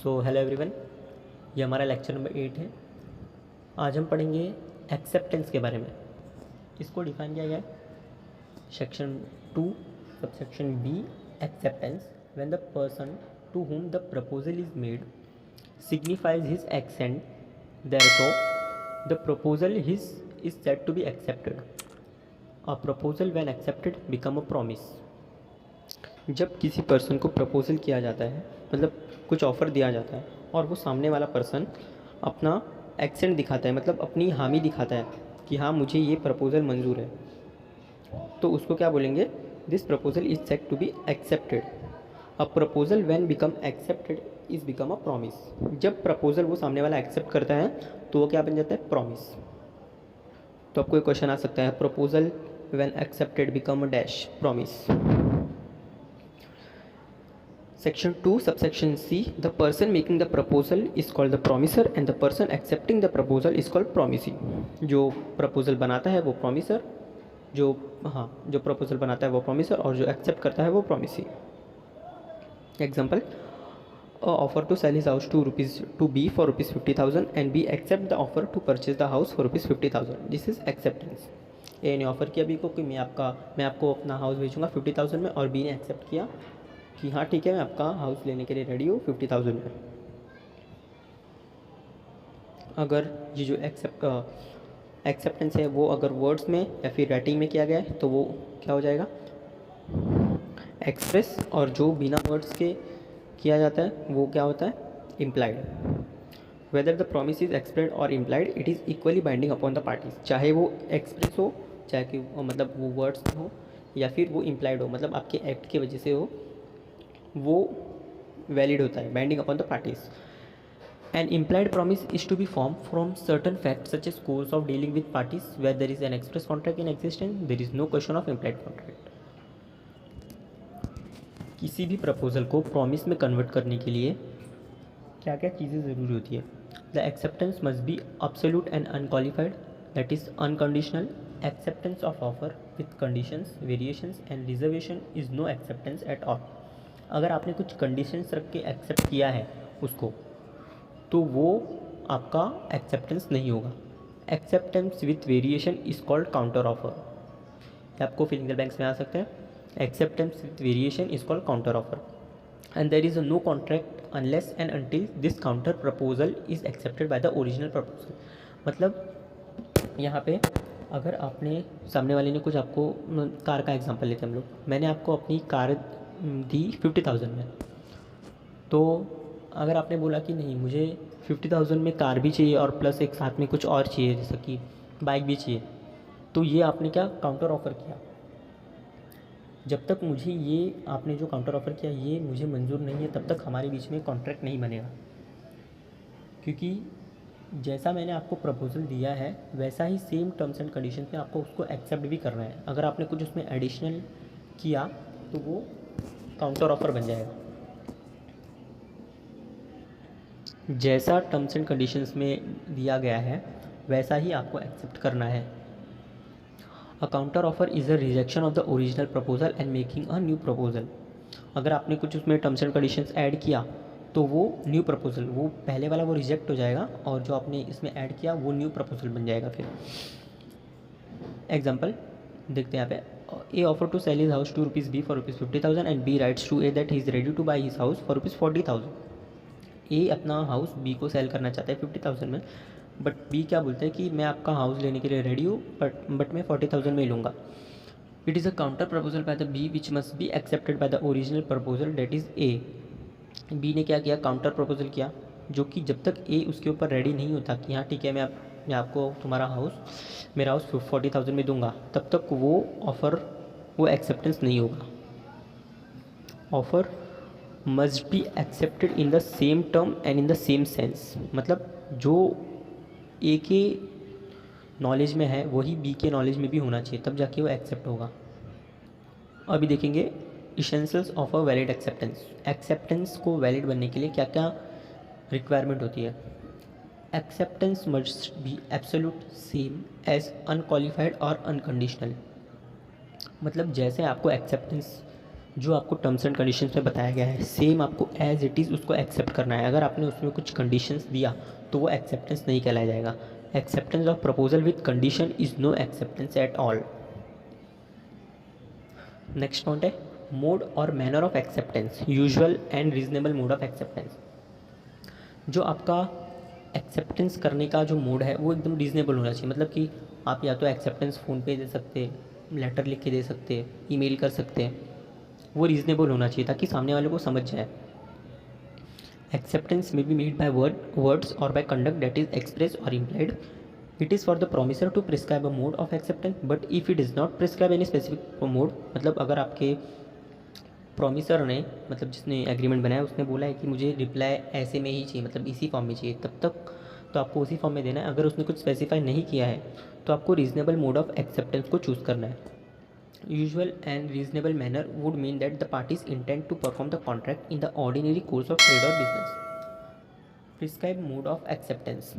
So hello everyone, ये हमारा lecture number 8 है। आज हम पढ़ेंगे एक्सेप्टेंस के बारे में। इसको डिफाइन किया गया है section 2 subsection B. Acceptance when the person to whom the proposal is made signifies his assent, therefore the proposal is said to be accepted. A proposal when accepted become a promise. जब किसी person को proposal किया जाता है, मतलब कुछ offer दिया जाता है और वो सामने वाला पर्सन अपना एक्सेंट दिखाता है, मतलब अपनी हामी दिखाता है कि हाँ मुझे ये प्रपोज़ल मंजूर है, तो उसको क्या बोलेंगे? This proposal is said to be accepted. A proposal when become accepted is become a promise. जब प्रपोज़ल वो सामने वाला एक्सेप्ट करता है तो वो क्या बन जाता है? प्रॉमिस। तो आपको एक क्वेश्चन आ सकता है, proposal when accepted become a dash promise. Section 2 subsection C, the person making the proposal is called the promiser and the person accepting the proposal is called promisee. जो proposal बनाता है वो promiser, जो proposal बनाता है वो promiser और जो accept करता है वो promisee. Example, a offer to sell his house to B for rupees 50,000 and B accept the offer to purchase the house for rupees 50,000. This is acceptance. A ने ऑफ़र किया B को कि मैं आपको अपना हाउस बेचूंगा 50,000 में, और B ने एक्सेप्ट किया कि हाँ ठीक है मैं आपका हाउस लेने के लिए रेडी हूँ 50,000 में। अगर ये जो एक्सेप्टेंस है वो अगर वर्ड्स में या फिर राइटिंग में किया गया है तो वो क्या हो जाएगा? एक्सप्रेस। और जो बिना वर्ड्स के किया जाता है वो क्या होता है? Implied. Whether the promise is expressed और implied it is equally binding upon the parties. चाहे वो एक्सप्रेस हो, चाहे कि मतलब वो वर्ड्स हो, या फिर वो इम्प्लाइड हो, मतलब आपके एक्ट की वजह से हो, वो वैलिड होता है, binding upon the parties. An implied promise is to be form from certain fact such as course of dealing with parties where there is an express contract in existence, there is no question of implied contract. किसी भी proposal को promise में convert करने के लिए क्या क्या चीज़ें ज़रूरी होती है? The acceptance must be absolute and unqualified, that is unconditional. Acceptance of offer with conditions, variations and reservation is no acceptance at all. अगर आपने कुछ कंडीशंस रख के एक्सेप्ट किया है उसको, तो वो आपका एक्सेप्टेंस नहीं होगा। Acceptance with variation is called counter offer. आपको फिलिंग द ब्लैंक्स में आ सकते हैं। Acceptance with variation is called counter offer and there is a no contract unless and until this counter proposal is accepted by the original proposal. मतलब यहाँ पे अगर आपने सामने वाले ने कुछ आपको, कार का एग्जांपल लेते हैं हम लोग, मैंने आपको अपनी कार दी 50,000 में, तो अगर आपने बोला कि नहीं मुझे 50,000 में कार भी चाहिए और प्लस एक साथ में कुछ और चाहिए जैसे कि बाइक भी चाहिए, तो ये आपने क्या काउंटर ऑफ़र किया। जब तक मुझे ये आपने जो काउंटर ऑफ़र किया ये मुझे मंजूर नहीं है तब तक हमारे बीच में कॉन्ट्रैक्ट नहीं बनेगा, क्योंकि जैसा मैंने आपको प्रपोजल दिया है वैसा ही सेम टर्म्स एंड कंडीशन में आपको उसको एक्सेप्ट भी करना है। अगर आपने कुछ उसमें एडिशनल किया तो वो काउंटर ऑफर बन जाएगा। जैसा टर्म्स एंड कंडीशंस में दिया गया है वैसा ही आपको एक्सेप्ट करना है। अ counter offer is a rejection of the original proposal and making a new proposal. अगर आपने कुछ उसमें टर्म्स एंड कंडीशंस ऐड किया तो वो न्यू प्रपोजल, वो पहले वाला वो रिजेक्ट हो जाएगा और जो आपने इसमें ऐड किया वो न्यू प्रपोजल बन जाएगा। फिर एग्जाम्पल देखते हैं यहाँ पे। A offer to sell his house to rupees B for rupees 50,000 and B writes to A that he is ready to buy his house for rupees 40,000. A अपना हाउस B को cell करना चाहता है 50,000 में, बट B क्या बोलता है कि मैं आपका हाउस लेने के लिए रेडी हूँ बट मैं 40,000 में ही लूँगा। It is a counter proposal by the B which must be accepted by the original proposal that is A। B ने क्या किया? काउंटर प्रपोजल किया, जो कि जब तक A उसके ऊपर रेडी नहीं होता कि हाँ ठीक है मैं आपको तुम्हारा मेरा हाउस 40,000 में दूंगा, तब तक वो एक्सेप्टेंस नहीं होगा। Offer must be accepted in the same term and in the same sense, मतलब जो ए के नॉलेज में है वही बी के नॉलेज में भी होना चाहिए, तब जाके वो एक्सेप्ट होगा। अभी देखेंगे essentials of a valid acceptance. Acceptance को वैलिड बनने के लिए क्या क्या रिक्वायरमेंट होती है? Acceptance must be absolute same as unqualified और अनकंडीशनल। मतलब जैसे आपको एक्सेप्टेंस जो आपको टर्म्स एंड कंडीशंस में बताया गया है सेम आपको एज इट इज़ उसको एक्सेप्ट करना है। अगर आपने उसमें कुछ कंडीशंस दिया तो वो एक्सेप्टेंस नहीं कहलाया जाएगा। Acceptance of proposal with condition is no acceptance at all. Next point है मोड और manner of acceptance, usual and reasonable mode of acceptance. जो आपका एक्सेप्टेंस करने का जो मोड है वो एकदम रीज़नेबल होना चाहिए। मतलब कि आप या तो एक्सेप्टेंस फ़ोन पे दे सकते, लेटर लिख के दे सकते, ईमेल कर सकते हैं, वो रीज़नेबल होना चाहिए ताकि सामने वाले को समझ जाए। एक्सेप्टेंस में बी मेड बाय वर्ड्स और by conduct that is express और implied. It is for the promisor to prescribe a mode of acceptance but if it is not prescribe any specific mode. मतलब अगर आपके promisor ने, मतलब जिसने agreement बनाया उसने बोला है कि मुझे रिप्लाई ऐसे में ही चाहिए, मतलब इसी फॉर्म में चाहिए, तब तक तो आपको उसी फॉर्म में देना है। अगर उसने कुछ स्पेसिफाई नहीं किया है तो आपको रीजनेबल मोड ऑफ एक्सेप्टेंस को चूज़ करना है। Usual and reasonable manner would mean that the parties intend to perform the contract in the ordinary course of trade और business. Prescribe mode of acceptance,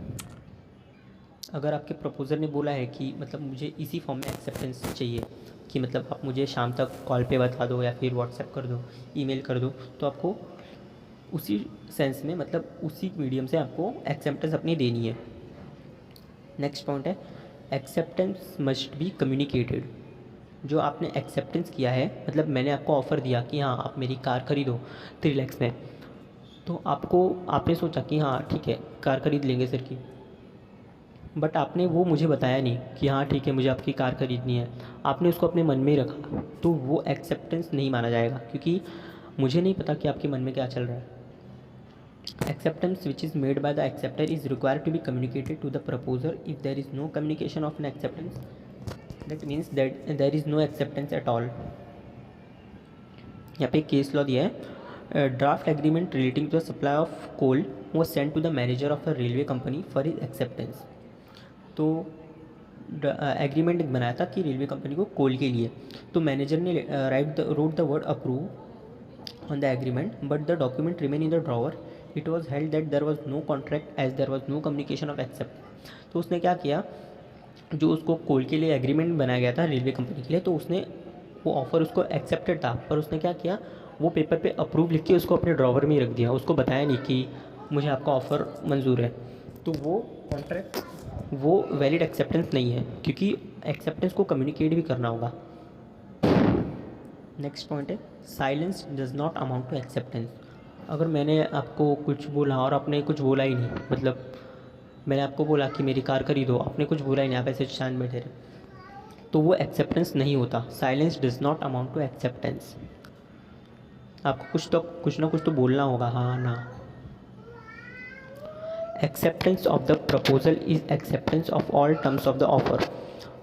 अगर आपके प्रपोजर ने बोला है कि मतलब मुझे इसी फॉर्म में एक्सेप्टेंस चाहिए कि मतलब आप मुझे शाम तक कॉल पे बता दो या फिर व्हाट्सएप कर दो, ईमेल कर दो, तो आपको उसी सेंस में, मतलब उसी मीडियम से आपको एक्सेप्टेंस अपनी देनी है। नेक्स्ट पॉइंट है एक्सेप्टेंस मस्ट बी कम्युनिकेटेड। जो आपने एक्सेप्टेंस किया है, मतलब मैंने आपको ऑफ़र दिया कि हाँ आप मेरी कार खरीदो 3 लाख में, तो आपने सोचा कि हाँ ठीक है कार खरीद लेंगे सर की, बट आपने वो मुझे बताया नहीं कि हाँ ठीक है मुझे आपकी कार खरीदनी है, आपने उसको अपने मन में ही रखा, तो वो एक्सेप्टेंस नहीं माना जाएगा क्योंकि मुझे नहीं पता कि आपके मन में क्या चल रहा है। Acceptance which is made by the acceptor is required to be communicated to the proposer. If there is no communication of an acceptance that means that there is no acceptance at all. यहाँ पे case law दिया है, draft agreement relating to the supply of coal was sent to the manager of a railway company for his acceptance। तो agreement बनाया था कि railway company को कोल के लिए, तो मैनेजर ने wrote the word approve on the agreement but the document remain in the drawer. It was held that there was no contract as there was no communication of accept. तो उसने क्या किया, जो उसको कोल के लिए एग्रीमेंट बनाया गया था रेलवे कंपनी के लिए, तो उसने वो ऑफ़र उसको एक्सेप्टेड था, पर उसने क्या किया, वो पेपर पे अप्रूव लिख के उसको अपने ड्रॉवर में ही रख दिया, उसको बताया नहीं कि मुझे आपका ऑफ़र मंजूर है। तो वो कॉन्ट्रैक्ट, वो वैलिड एक्सेप्टेंस नहीं है क्योंकि एक्सेप्टेंस को कम्युनिकेट भी करना होगा। नेक्स्ट पॉइंट है silence does not amount to acceptance. अगर मैंने आपको कुछ बोला और आपने कुछ बोला ही नहीं, मतलब मैंने आपको बोला कि मेरी कार खरीदो, आपने कुछ बोला ही नहीं, आप ऐसे शांत बैठे रहे, तो वो एक्सेप्टेंस नहीं होता। Silence does not amount to acceptance. आपको कुछ ना कुछ तो बोलना होगा, हाँ ना। Acceptance of the proposal is acceptance of all terms of the offer.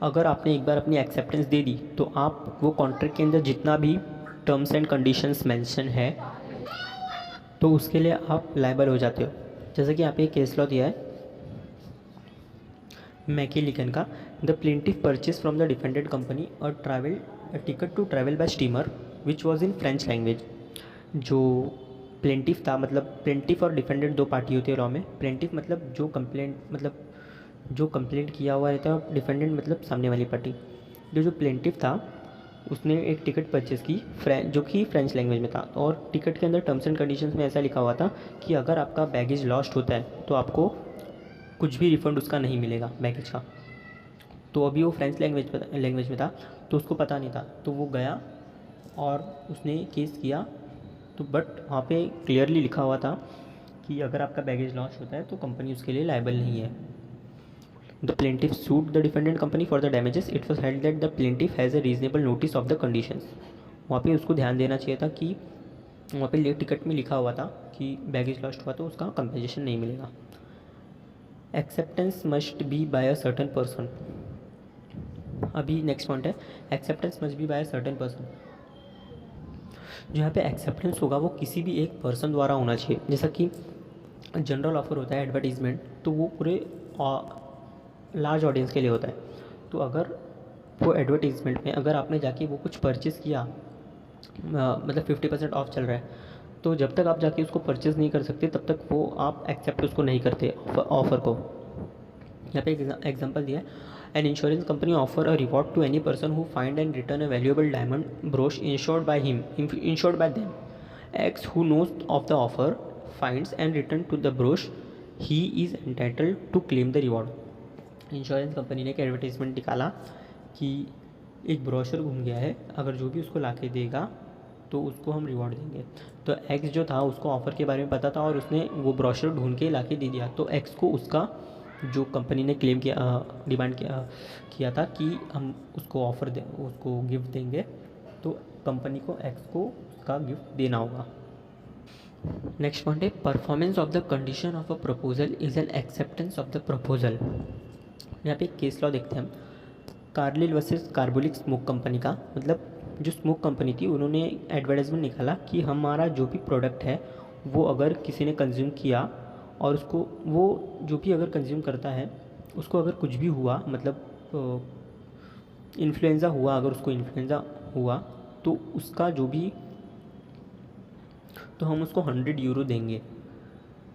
अगर आपने एक बार अपनी एक्सेप्टेंस दे दी तो आप वो कॉन्ट्रैक्ट के अंदर जितना भी टर्म्स एंड कंडीशंस मेंशन है तो उसके लिए आप लायबल हो जाते हो। जैसे कि यहाँ पे एक केस लॉ दिया है मैकेलिकन का, the plaintiff purchase from the defendant company और travel ticket to travel by steamer which was in French language. जो प्लेंटिफ था, मतलब प्लेंटिफ और डिफेंडेड दो पार्टी होती है लॉ में। प्लेंटिफ मतलब जो कंप्लेंट किया हुआ रहता है, और डिफेंडेंट मतलब सामने वाली पार्टी। जो प्लेंटिफ था उसने एक टिकट परचेज़ की जो कि फ्रेंच लैंग्वेज में था, और टिकट के अंदर टर्म्स एंड कंडीशंस में ऐसा लिखा हुआ था कि अगर आपका बैगेज लॉस्ट होता है तो आपको कुछ भी रिफ़ंड उसका नहीं मिलेगा बैगेज का। तो अभी वो फ्रेंच लैंग्वेज में था तो उसको पता नहीं था, तो वो गया और उसने केस किया, तो बट वहाँ पे क्लियरली लिखा हुआ था कि अगर आपका बैगेज लॉस होता है तो कंपनी उसके लिए लायबल नहीं है। The plaintiff suit the defendant company for the damages. It was held that the plaintiff has a reasonable notice of the conditions. वहाँ पे उसको ध्यान देना चाहिए था कि वहाँ पे टिकट में लिखा हुआ था कि बैगेज लॉस्ट हुआ तो उसका कंपेंसेशन नहीं मिलेगा। Acceptance must be by a certain person. अभी नेक्स्ट पॉइंट है acceptance must be by a certain person. जो यहाँ पे एक्सेप्टेंस होगा वो किसी भी एक पर्सन द्वारा होना चाहिए। जैसा कि जनरल ऑफर होता है एडवर्टीज़मेंट, तो वो पूरे लार्ज ऑडियंस के लिए होता है। तो अगर वो एडवर्टीज़मेंट में अगर आपने जाके वो कुछ परचेज़ किया, मतलब 50% ऑफ चल रहा है, तो जब तक आप जाके उसको परचेज़ नहीं कर सकते तब तक वो आप एक्सेप्ट उसको नहीं करते ऑफ़र को। यहाँ पे एक एग्जांपल दिया है, An insurance company offer a reward to any person who find and return a valuable diamond brooch insured by them. X, who knows of the offer, finds and return to the brooch, he is entitled to claim the reward. Insurance company ने एक advertisement निकाला कि एक brochure घूम गया है, अगर जो भी उसको ला के देगा तो उसको हम रिवॉर्ड देंगे। तो एक्स जो था उसको ऑफ़र के बारे में पता था और उसने वो ब्रोशर ढूंढ के ला के दे दिया। तो एक्स को उसका जो कंपनी ने क्लेम किया, डिमांड किया था कि हम उसको ऑफ़र दें, उसको गिफ्ट देंगे, तो कंपनी को एक्स को उसका गिफ्ट देना होगा। नेक्स्ट पॉइंट है performance of the condition of a proposal is an acceptance of the proposal. यहाँ पे एक केस लॉ देखते हैं हम, Carlill versus carbolic smoke company का। मतलब जो स्मोक कंपनी थी उन्होंने एडवर्टाइजमेंट निकाला कि हमारा जो भी प्रोडक्ट है वो अगर किसी ने कंज्यूम किया और उसको वो जो भी अगर कंज्यूम करता है उसको अगर कुछ भी हुआ, मतलब इन्फ्लुएंज़ा हुआ, अगर उसको इन्फ्लुएंज़ा हुआ तो उसका जो भी, तो हम उसको 100 यूरो देंगे।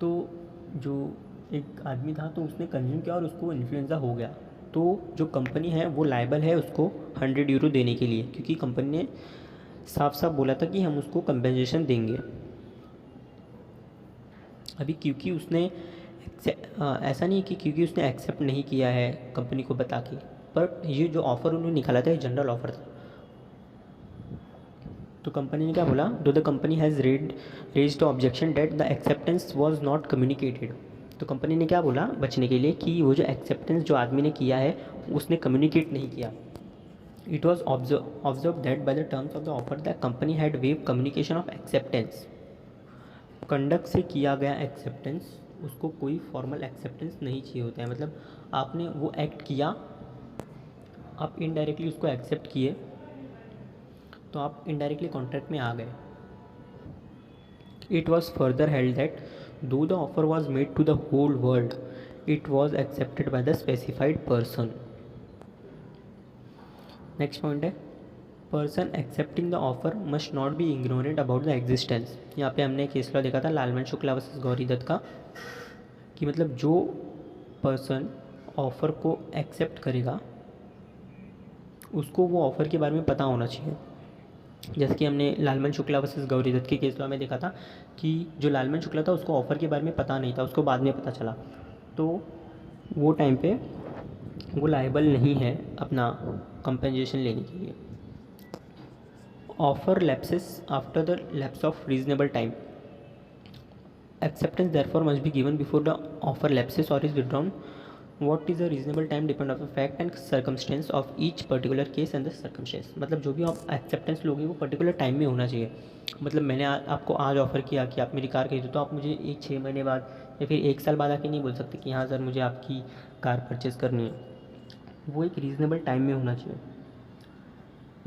तो जो एक आदमी था तो उसने कंज्यूम किया और उसको इन्फ्लुएंज़ा हो गया, तो जो कंपनी है वो लायबल है उसको 100 यूरो देने के लिए, क्योंकि कंपनी ने साफ साफ बोला था कि हम उसको कंपेंसेशन देंगे। अभी क्योंकि उसने ऐसा नहीं है कि क्योंकि उसने एक्सेप्ट नहीं किया है कंपनी को बता के, पर ये जो ऑफ़र उन्होंने निकाला था ये जनरल ऑफ़र था। तो कंपनी ने क्या बोला, though the company has raised objection that the acceptance was not communicated. तो कंपनी ने क्या बोला बचने के लिए कि वो जो एक्सेप्टेंस जो आदमी ने किया है उसने कम्युनिकेट नहीं किया। It was observe that by the terms of the offer the company had wave communication of acceptance. Conduct से किया गया एक्सेप्टेंस, उसको कोई फॉर्मल एक्सेप्टेंस नहीं चाहिए होता है। मतलब आपने वो एक्ट किया, आप इनडायरेक्टली उसको एक्सेप्ट किए, तो आप इनडायरेक्टली कॉन्ट्रैक्ट में आ गए। It was further held that though the offer was made to the whole world, it was accepted by the specified person. Next point है person accepting the offer must not be ignorant about the existence. यहाँ पे हमने case law देखा था Lalman Shukla versus Gauri Dutt का, कि मतलब जो पर्सन ऑफ़र को एक्सेप्ट करेगा उसको वो ऑफ़र के बारे में पता होना चाहिए। जैसे कि हमने लालमन शुक्ला वर्सेस गौरी दत्त के केस लॉ में देखा था कि जो लालमन शुक्ला था उसको ऑफ़र के बारे में पता नहीं था, उसको बाद में पता चला, तो वो टाइम पे वो लायबल नहीं है अपना कंपेंसेशन लेने के लिए। Offer lapses after the lapse of reasonable time, acceptance therefore must be given before the offer lapses और is withdrawn. What is a reasonable time depend of the fact and circumstance of each particular case and the circumstance. मतलब जो भी आप acceptance लोगे वो particular time में होना चाहिए। मतलब मैंने आपको आज ऑफ़र किया कि आप मेरी कार खरीदो, तो आप मुझे 6 महीने बाद या फिर 1 साल बाद आके नहीं बोल सकते कि हाँ सर मुझे आपकी कार परचेज़ करनी है। वो एक रीज़नेबल टाइम में होना चाहिए।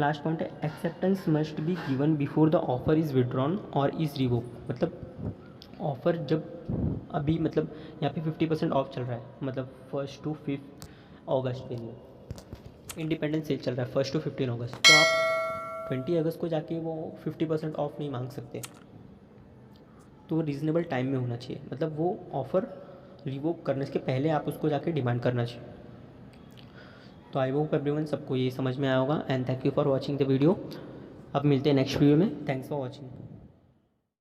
लास्ट पॉइंट है acceptance must be given before the offer is withdrawn और इज़ रिवोक। मतलब ऑफ़र जब अभी मतलब यहाँ पे 50% ऑफ चल रहा है, मतलब 1 to 5 अगस्त के लिए इंडिपेंडेंस सेल चल रहा है 1 to 15 अगस्त, तो आप 20 अगस्त को जाके वो 50% ऑफ नहीं मांग सकते। तो वो रीज़नेबल टाइम में होना चाहिए, मतलब वो ऑफ़र रिवोक करने के पहले आप उसको जाके डिमांड करना चाहिए। तो आई होप एवरीवन सबको ये समझ में आया होगा and thank you for watching the video. अब मिलते हैं नेक्स्ट वीडियो में। Thanks for watching.